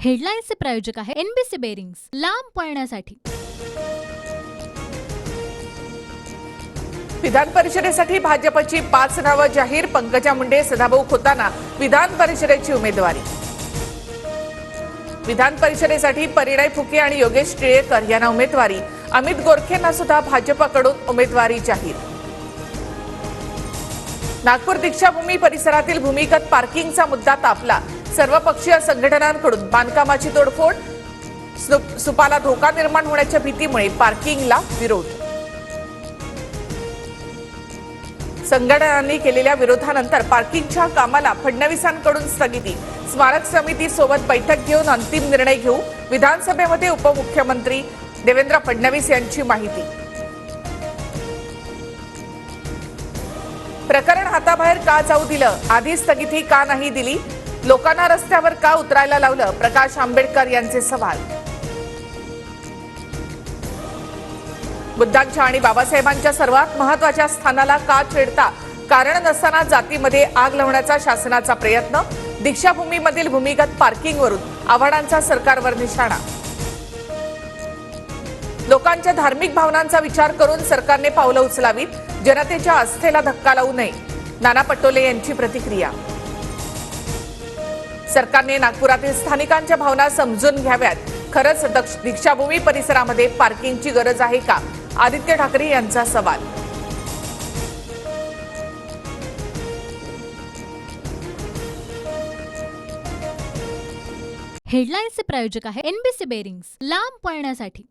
हेडलाईन्सचे प्रायोजक आहे NBC bearings, लांब पळण्यासाठी। विधान परिषदेसाठी भाजपची 5 नावं जाहीर। पंकजा मुंडे, सदाभाऊ खोताना विधान परिषदेची उमेदवारी। विधान परिषदेसाठी परिणय फुके आणि योगेश टिळेकर यांना उमेदवारी। अमित गोरखेंना सुद्धा भाजपकडून उमेदवारी जाहीर। नागपूर दीक्षाभूमी परिसरातील भूमिगत पार्किंगचा मुद्दा तापला। सर्वपक्षीय संघटनांकडून बांधकामाची तोडफोड, सुपाला धोका निर्माण होण्याच्या भीतीमुळे पार्किंगला विरोध। संघटनांनी केलेल्या विरोधानंतर पार्किंगच्या कामाला फडणवीसांकडून स्थगिती। स्मारक समिती सोबत बैठक घेऊन अंतिम निर्णय घेऊ, विधानसभेमध्ये उपमुख्यमंत्री देवेंद्र फडणवीस यांची माहिती। प्रकरण हाताबाहेर का जाऊ दिलं, आधी स्थगिती का नाही दिली, लोकांना रस्त्यावर का उतरायला लावलं, प्रकाश आंबेडकर यांचे सवाल। बुद्धांच्या आणि बाबासाहेबांच्या सर्वात महत्त्वाच्या स्थानाला का छेडता, कारण नसताना जातीमध्ये आग लावण्याचा शासनाचा प्रयत्न। दीक्षाभूमीमधील भूमिगत पार्किंगवरून आव्हाडांचा सरकारवर निशाणा। लोकांच्या धार्मिक भावनांचा विचार करून सरकारने पावलं उचलावीत, जनतेच्या आस्थेला धक्का लावू नये, नाना पटोले यांची प्रतिक्रिया। सरकारने नागपुरातील स्थानिकांच्या भावना समजून घ्याव्यात, खरंच दीक्षाभूमी परिसरामध्ये पार्किंगची गरज आहे का, आदित्य ठाकरे यांचा सवाल। हेडलाईन्सचे प्रायोजक आहे एनबीसी बेरिंग्स, लांब पळण्यासाठी।